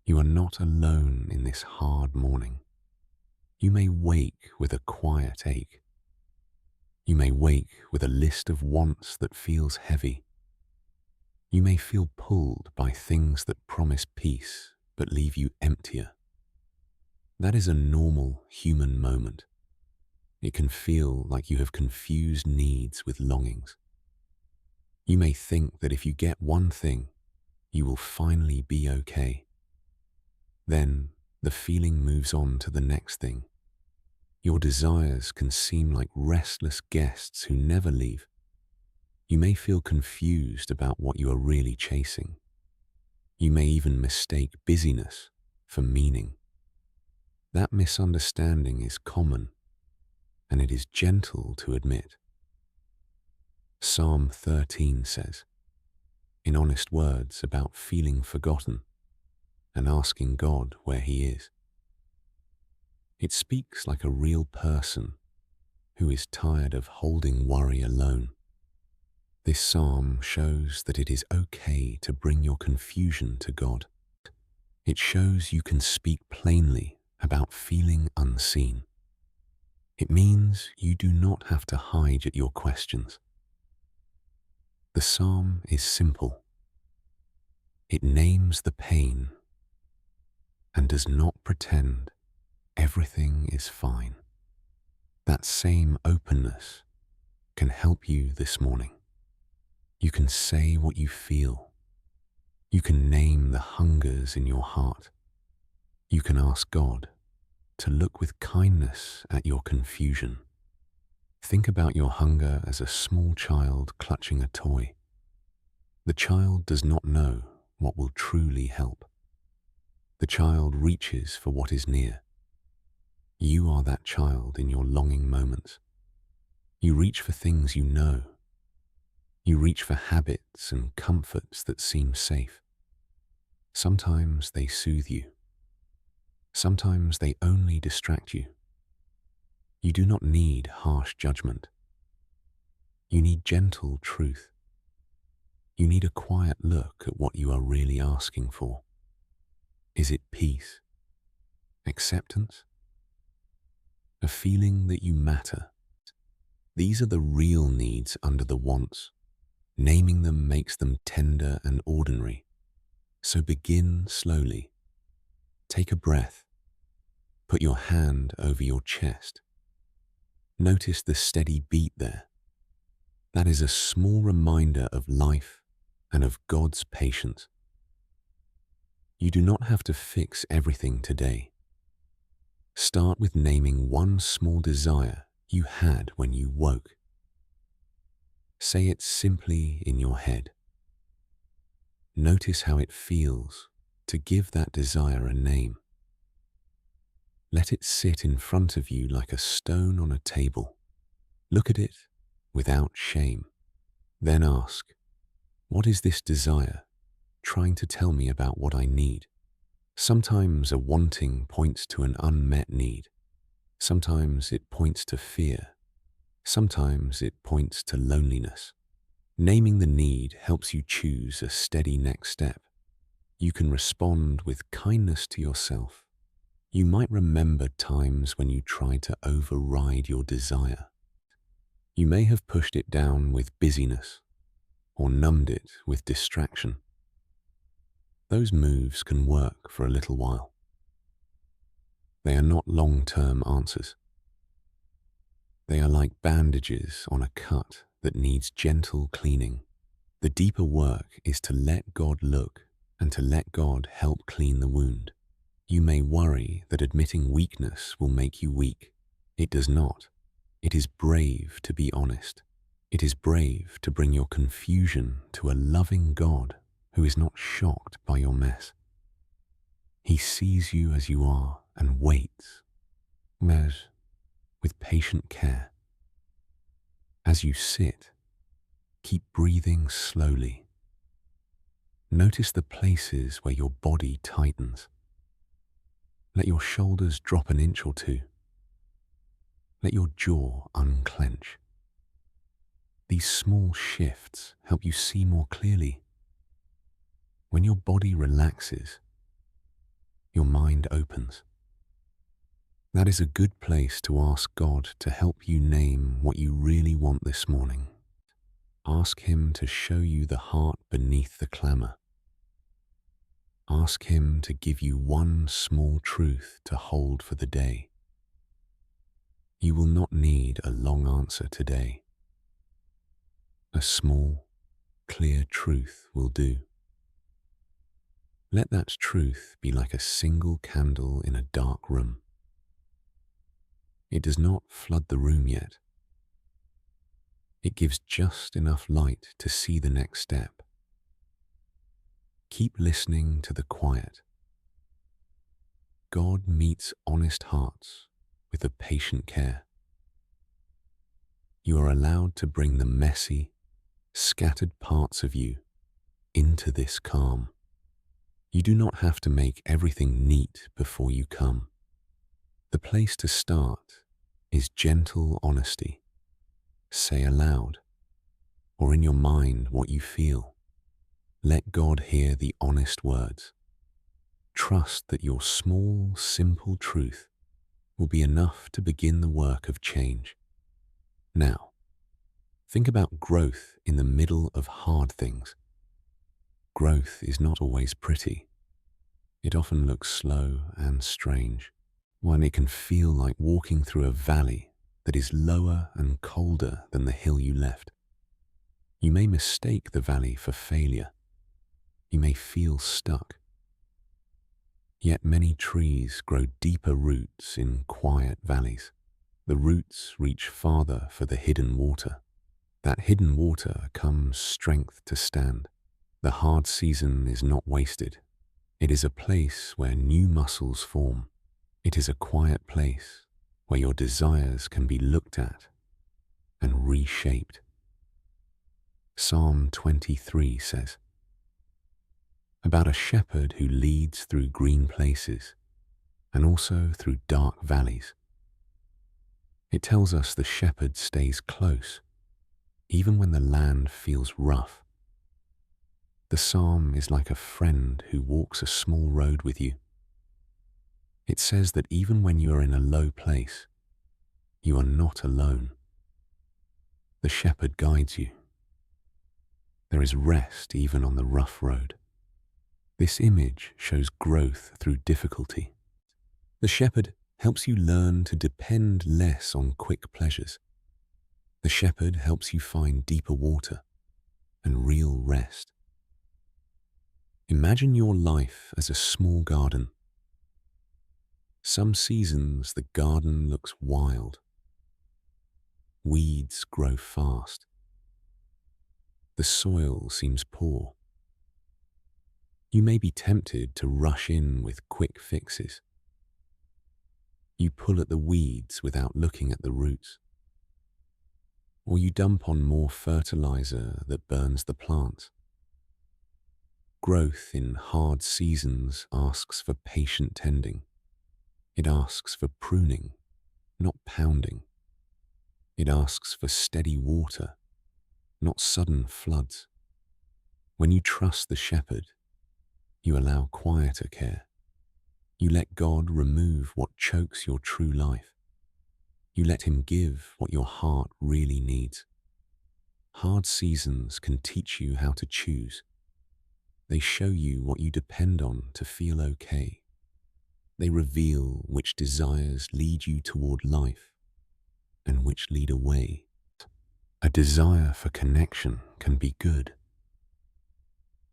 You are not alone in this hard morning. You may wake with a quiet ache. You may wake with a list of wants that feels heavy. You may feel pulled by things that promise peace but leave you emptier. That is a normal human moment. It can feel like you have confused needs with longings. You may think that if you get one thing, you will finally be okay. Then the feeling moves on to the next thing. Your desires can seem like restless guests who never leave. You may feel confused about what you are really chasing. You may even mistake busyness for meaning. That misunderstanding is common, and it is gentle to admit. Psalm 13 says, in honest words about feeling forgotten and asking God where He is. It speaks like a real person who is tired of holding worry alone. This psalm shows that it is okay to bring your confusion to God. It shows you can speak plainly about feeling unseen. It means you do not have to hide your questions. The psalm is simple. It names the pain and does not pretend everything is fine. That same openness can help you this morning. You can say what you feel. You can name the hungers in your heart. You can ask God to look with kindness at your confusion. Think about your hunger as a small child clutching a toy. The child does not know what will truly help. The child reaches for what is near. You are that child in your longing moments. You reach for things you know. You reach for habits and comforts that seem safe. Sometimes they soothe you. Sometimes they only distract you. You do not need harsh judgment. You need gentle truth. You need a quiet look at what you are really asking for. Is it peace? Acceptance? A feeling that you matter? These are the real needs under the wants. Naming them makes them tender and ordinary. So begin slowly. Take a breath. Put your hand over your chest. Notice the steady beat there. That is a small reminder of life and of God's patience. You do not have to fix everything today. Start with naming one small desire you had when you woke. Say it simply in your head. Notice how it feels to give that desire a name. Let it sit in front of you like a stone on a table. Look at it without shame. Then ask, what is this desire trying to tell me about what I need? Sometimes a wanting points to an unmet need. Sometimes it points to fear. Sometimes it points to loneliness. Naming the need helps you choose a steady next step. You can respond with kindness to yourself. You might remember times when you tried to override your desire. You may have pushed it down with busyness or numbed it with distraction. Those moves can work for a little while. They are not long-term answers. They are like bandages on a cut that needs gentle cleaning. The deeper work is to let God look and to let God help clean the wound. You may worry that admitting weakness will make you weak. It does not. It is brave to be honest. It is brave to bring your confusion to a loving God who is not shocked by your mess. He sees you as you are and waits, with patient care. As you sit, keep breathing slowly. Notice the places where your body tightens. Let your shoulders drop an inch or two. Let your jaw unclench. These small shifts help you see more clearly. When your body relaxes, your mind opens. That is a good place to ask God to help you name what you really want this morning. Ask Him to show you the heart beneath the clamor. Ask Him to give you one small truth to hold for the day. You will not need a long answer today. A small, clear truth will do. Let that truth be like a single candle in a dark room. It does not flood the room yet. It gives just enough light to see the next step. Keep listening to the quiet. God meets honest hearts with a patient care. You are allowed to bring the messy, scattered parts of you into this calm. You do not have to make everything neat before you come. The place to start is gentle honesty. Say aloud, or in your mind what you feel. Let God hear the honest words. Trust that your small, simple truth will be enough to begin the work of change. Now, think about growth in the middle of hard things. Growth is not always pretty. It often looks slow and strange, when it can feel like walking through a valley that is lower and colder than the hill you left. You may mistake the valley for failure. You may feel stuck. Yet many trees grow deeper roots in quiet valleys. The roots reach farther for the hidden water. That hidden water comes strength to stand. The hard season is not wasted. It is a place where new muscles form. It is a quiet place where your desires can be looked at and reshaped. Psalm 23 says, about a shepherd who leads through green places and also through dark valleys. It tells us the shepherd stays close, even when the land feels rough. The psalm is like a friend who walks a small road with you. It says that even when you are in a low place, you are not alone. The shepherd guides you. There is rest even on the rough road. This image shows growth through difficulty. The shepherd helps you learn to depend less on quick pleasures. The shepherd helps you find deeper water and real rest. Imagine your life as a small garden. Some seasons the garden looks wild. Weeds grow fast. The soil seems poor. You may be tempted to rush in with quick fixes. You pull at the weeds without looking at the roots. Or you dump on more fertilizer that burns the plants. Growth in hard seasons asks for patient tending. It asks for pruning, not pounding. It asks for steady water, not sudden floods. When you trust the shepherd, you allow quieter care. You let God remove what chokes your true life. You let Him give what your heart really needs. Hard seasons can teach you how to choose. They show you what you depend on to feel okay. They reveal which desires lead you toward life and which lead away. A desire for connection can be good.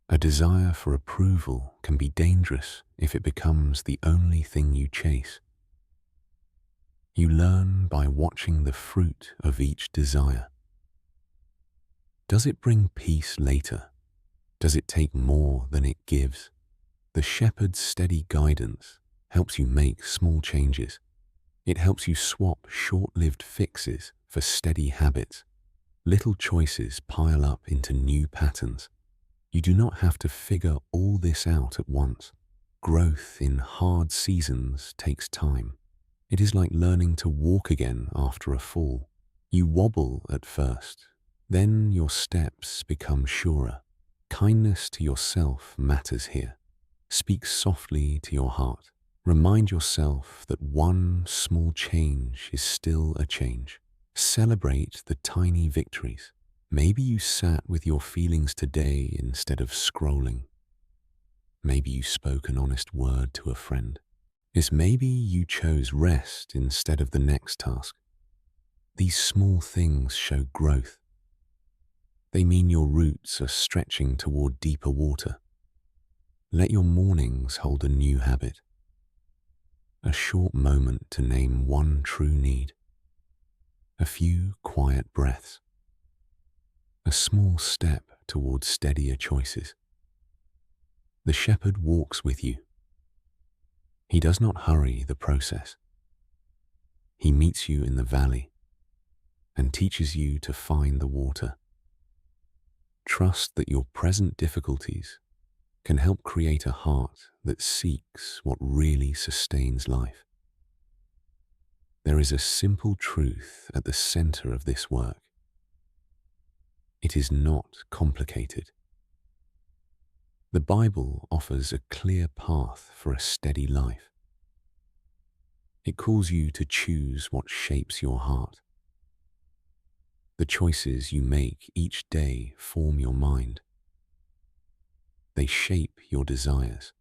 A desire for approval can be dangerous if it becomes the only thing you chase. You learn by watching the fruit of each desire. Does it bring peace later? Does it take more than it gives? The shepherd's steady guidance helps you make small changes. It helps you swap short-lived fixes for steady habits. Little choices pile up into new patterns. You do not have to figure all this out at once. Growth in hard seasons takes time. It is like learning to walk again after a fall. You wobble at first, then your steps become surer. Kindness to yourself matters here. Speak softly to your heart. Remind yourself that one small change is still a change. Celebrate the tiny victories. Maybe you sat with your feelings today instead of scrolling. Maybe you spoke an honest word to a friend. Maybe you chose rest instead of the next task. These small things show growth. They mean your roots are stretching toward deeper water. Let your mornings hold a new habit. A short moment to name one true need. A few quiet breaths. A small step toward steadier choices. The shepherd walks with you. He does not hurry the process. He meets you in the valley and teaches you to find the water. Trust that your present difficulties can help create a heart that seeks what really sustains life. There is a simple truth at the center of this work. It is not complicated. The Bible offers a clear path for a steady life. It calls you to choose what shapes your heart. The choices you make each day form your mind. They shape your desires.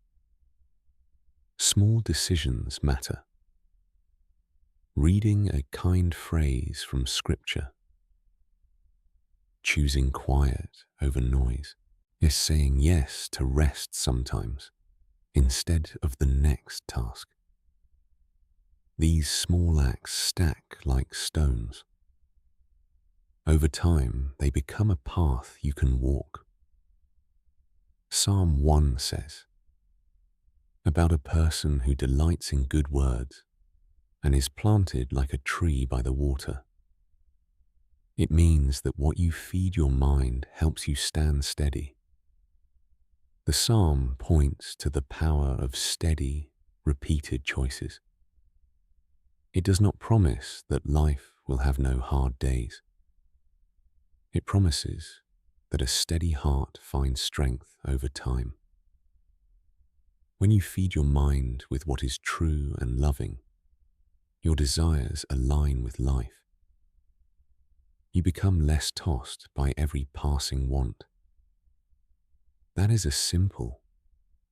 Small decisions matter. Reading a kind phrase from Scripture, choosing quiet over noise, is saying yes to rest sometimes instead of the next task. These small acts stack like stones. Over time, they become a path you can walk. Psalm 1 says, about a person who delights in good words and is planted like a tree by the water. It means that what you feed your mind helps you stand steady. The psalm points to the power of steady, repeated choices. It does not promise that life will have no hard days. It promises that a steady heart finds strength over time. When you feed your mind with what is true and loving, your desires align with life. You become less tossed by every passing want. That is a simple,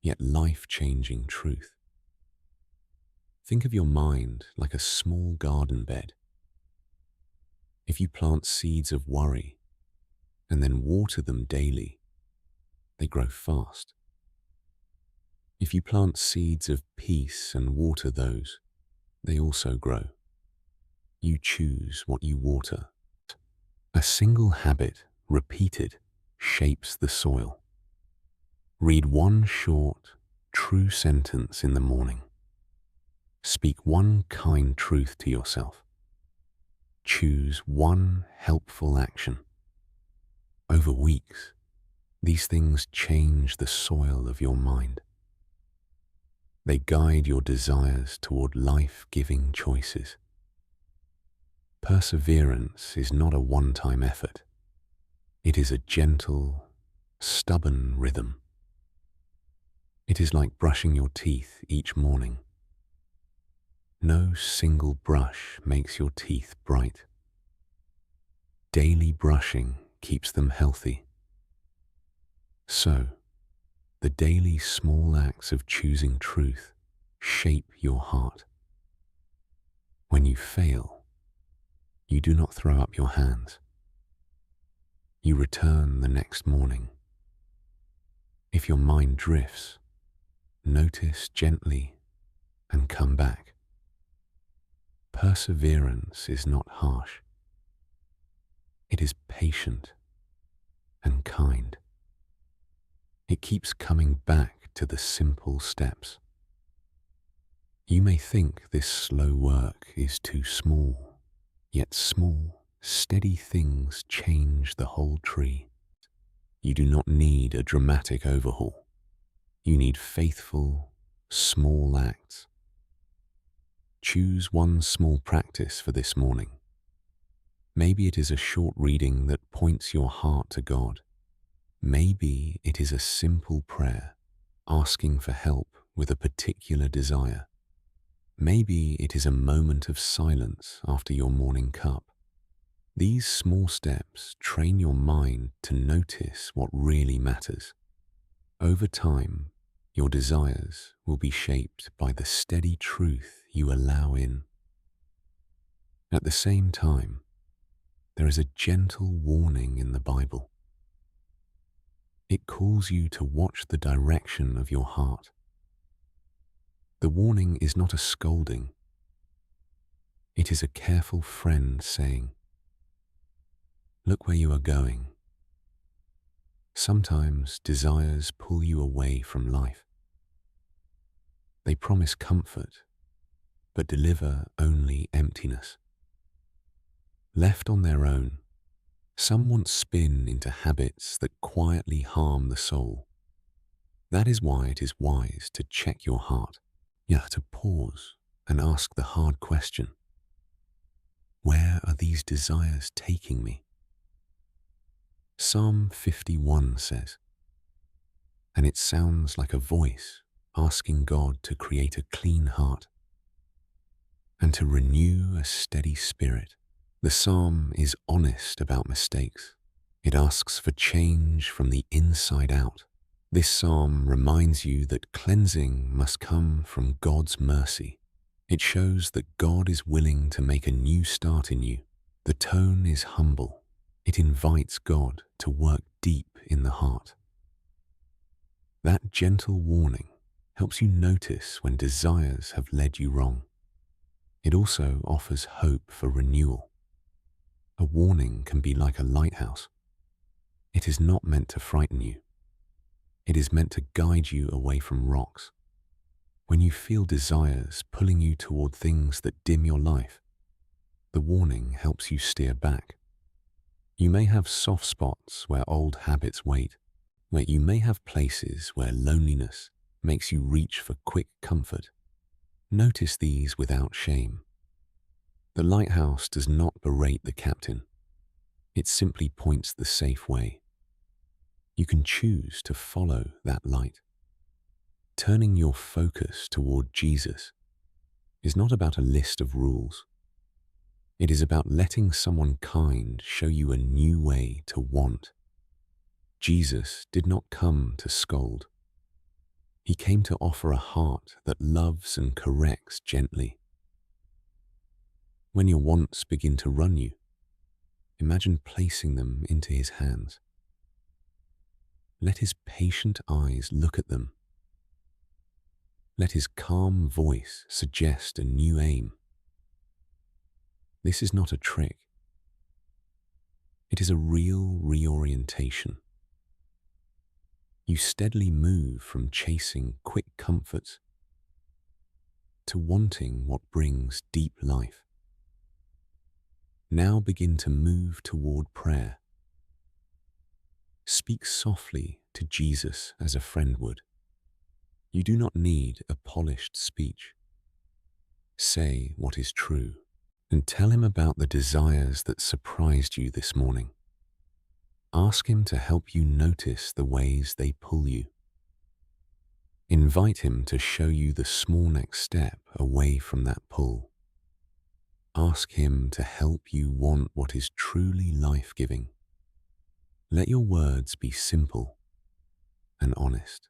yet life-changing truth. Think of your mind like a small garden bed. If you plant seeds of worry and then water them daily, they grow fast. If you plant seeds of peace and water those, they also grow. You choose what you water. A single habit, repeated, shapes the soil. Read one short, true sentence in the morning. Speak one kind truth to yourself. Choose one helpful action. Over weeks, these things change the soil of your mind. They guide your desires toward life-giving choices. Perseverance is not a one-time effort. It is a gentle, stubborn rhythm. It is like brushing your teeth each morning. No single brush makes your teeth bright. Daily brushing keeps them healthy. So, the daily small acts of choosing truth shape your heart. When you fail, you do not throw up your hands. You return the next morning. If your mind drifts, notice gently and come back. Perseverance is not harsh. It is patient and kind. It keeps coming back to the simple steps. You may think this slow work is too small, yet small, steady things change the whole tree. You do not need a dramatic overhaul. You need faithful, small acts. Choose one small practice for this morning. Maybe it is a short reading that points your heart to God. Maybe it is a simple prayer asking for help with a particular desire. Maybe it is a moment of silence after your morning cup. These small steps train your mind to notice what really matters. Over time, your desires will be shaped by the steady truth you allow in. At the same time, there is a gentle warning in the Bible. It calls you to watch the direction of your heart. The warning is not a scolding. It is a careful friend saying, "Look where you are going." Sometimes desires pull you away from life. They promise comfort, but deliver only emptiness. Left on their own, some want spin into habits that quietly harm the soul. That is why it is wise to check your heart. You have to pause and ask the hard question. Where are these desires taking me? Psalm 51 says, and it sounds like a voice asking God to create a clean heart and to renew a steady spirit. The psalm is honest about mistakes. It asks for change from the inside out. This psalm reminds you that cleansing must come from God's mercy. It shows that God is willing to make a new start in you. The tone is humble. It invites God to work deep in the heart. That gentle warning helps you notice when desires have led you wrong. It also offers hope for renewal. A warning can be like a lighthouse. It is not meant to frighten you. It is meant to guide you away from rocks. When you feel desires pulling you toward things that dim your life, the warning helps you steer back. You may have soft spots where old habits wait, where you may have places where loneliness makes you reach for quick comfort. Notice these without shame. The lighthouse does not berate the captain. It simply points the safe way. You can choose to follow that light. Turning your focus toward Jesus is not about a list of rules. It is about letting someone kind show you a new way to want. Jesus did not come to scold. He came to offer a heart that loves and corrects gently. When your wants begin to run you, imagine placing them into his hands. Let his patient eyes look at them. Let his calm voice suggest a new aim. This is not a trick. It is a real reorientation. You steadily move from chasing quick comforts to wanting what brings deep life. Now begin to move toward prayer. Speak softly to Jesus as a friend would. You do not need a polished speech. Say what is true and tell him about the desires that surprised you this morning. Ask him to help you notice the ways they pull you. Invite him to show you the small next step away from that pull. Ask him to help you want what is truly life-giving. Let your words be simple and honest.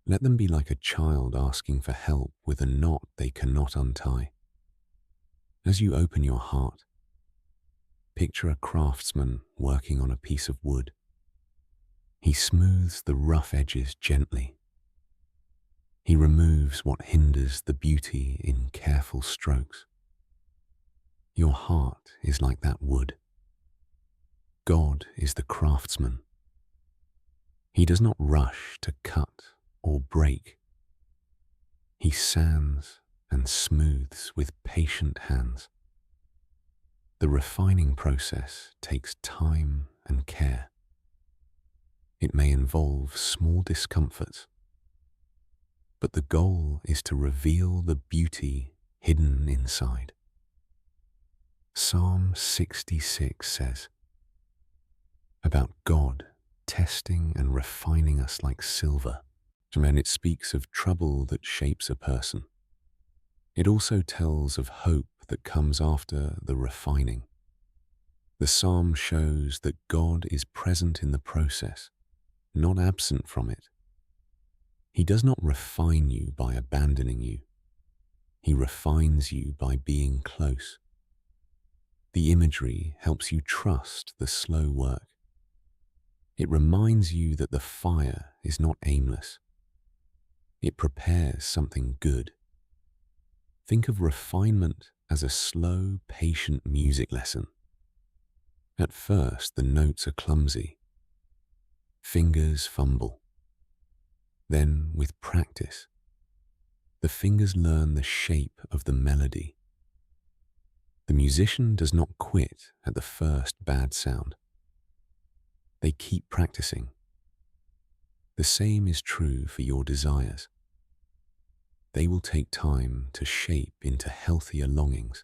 Let them be like a child asking for help with a knot they cannot untie. As you open your heart, picture a craftsman working on a piece of wood. He smooths the rough edges gently. He removes what hinders the beauty in careful strokes. Your heart is like that wood. God is the craftsman. He does not rush to cut or break. He sands and smooths with patient hands. The refining process takes time and care. It may involve small discomforts, but the goal is to reveal the beauty hidden inside. Psalm 66 says, about God testing and refining us like silver. And it speaks of trouble that shapes a person. It also tells of hope that comes after the refining. The psalm shows that God is present in the process, not absent from it. He does not refine you by abandoning you. He refines you by being close. The imagery helps you trust the slow work. It reminds you that the fire is not aimless. It prepares something good. Think of refinement as a slow, patient music lesson. At first, the notes are clumsy. Fingers fumble. Then, with practice, the fingers learn the shape of the melody. The musician does not quit at the first bad sound. They keep practicing. The same is true for your desires. They will take time to shape into healthier longings.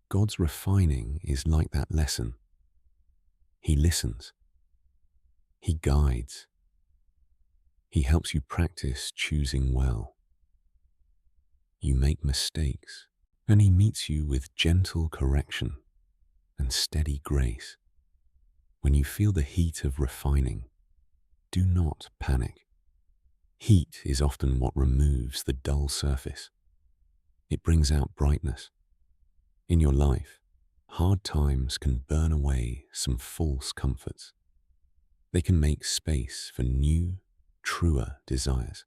God's refining is like that lesson. He listens. He guides. He helps you practice choosing well. You make mistakes, and He meets you with gentle correction and steady grace. When you feel the heat of refining, do not panic. Heat is often what removes the dull surface. It brings out brightness. In your life, hard times can burn away some false comforts. They can make space for new, truer desires.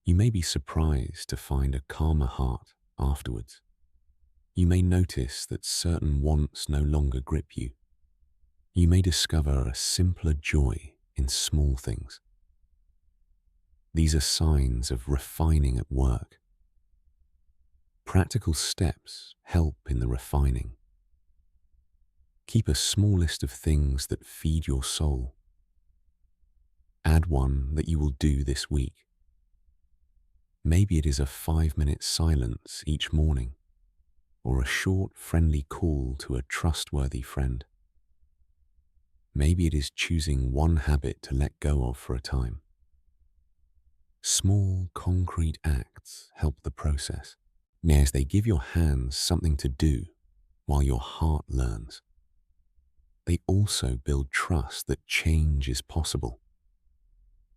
You may be surprised to find a calmer heart afterwards. You may notice that certain wants no longer grip you. You may discover a simpler joy in small things. These are signs of refining at work. Practical steps help in the refining. Keep a small list of things that feed your soul. Add one that you will do this week. Maybe it is a 5-minute silence each morning, or a short, friendly call to a trustworthy friend. Maybe it is choosing one habit to let go of for a time. Small, concrete acts help the process, as they give your hands something to do while your heart learns. They also build trust that change is possible.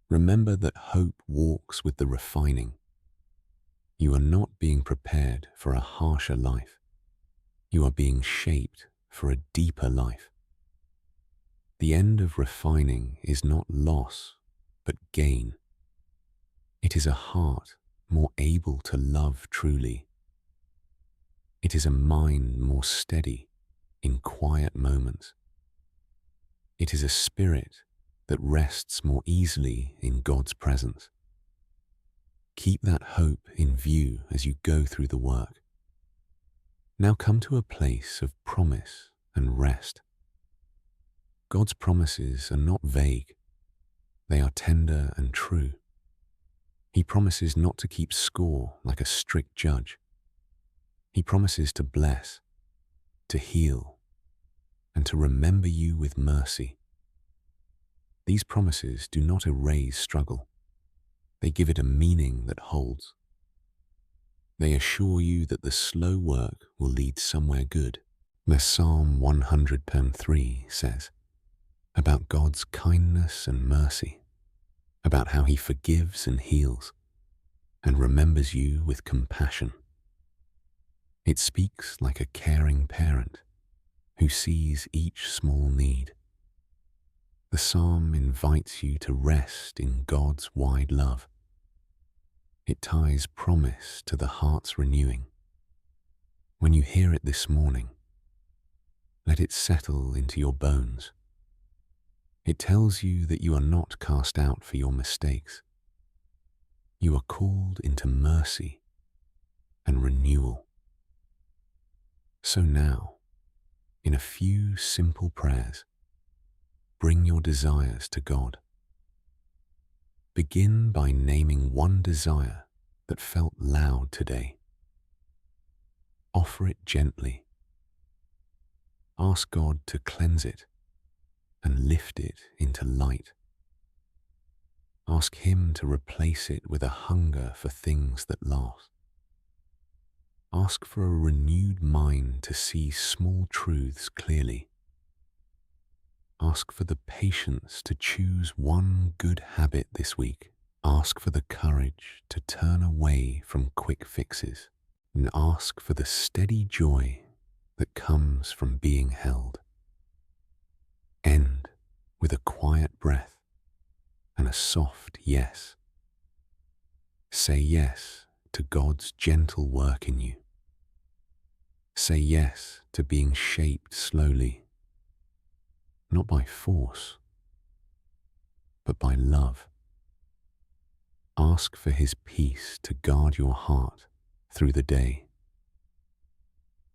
Remember that hope walks with the refining. You are not being prepared for a harsher life. You are being shaped for a deeper life. The end of refining is not loss, but gain. It is a heart more able to love truly. It is a mind more steady in quiet moments. It is a spirit that rests more easily in God's presence. Keep that hope in view as you go through the work. Now come to a place of promise and rest. God's promises are not vague. They are tender and true. He promises not to keep score like a strict judge. He promises to bless, to heal, and to remember you with mercy. These promises do not erase struggle. They give it a meaning that holds. They assure you that the slow work will lead somewhere good. The Psalm 103 says about God's kindness and mercy, about how He forgives and heals, and remembers you with compassion. It speaks like a caring parent who sees each small need. The psalm invites you to rest in God's wide love. It ties promise to the heart's renewing. When you hear it this morning, let it settle into your bones. It tells you that you are not cast out for your mistakes. You are called into mercy and renewal. So now, in a few simple prayers, bring your desires to God. Begin by naming one desire that felt loud today. Offer it gently. Ask God to cleanse it and lift it into light. Ask Him to replace it with a hunger for things that last. Ask for a renewed mind to see small truths clearly. Ask for the patience to choose one good habit this week. Ask for the courage to turn away from quick fixes. And ask for the steady joy that comes from being held. End with a quiet breath and a soft yes. Say yes to God's gentle work in you. Say yes to being shaped slowly, not by force, but by love. Ask for His peace to guard your heart through the day.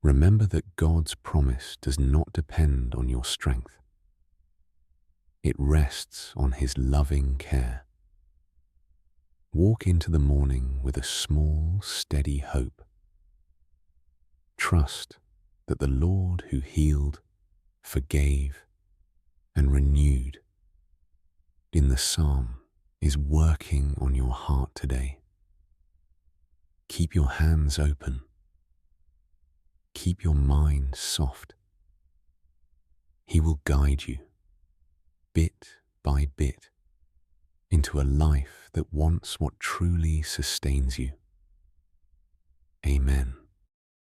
Remember that God's promise does not depend on your strength. It rests on His loving care. Walk into the morning with a small, steady hope. Trust that the Lord who healed, forgave, and renewed in the psalm is working on your heart today. Keep your hands open. Keep your mind soft. He will guide you, bit by bit, into a life that wants what truly sustains you. Amen.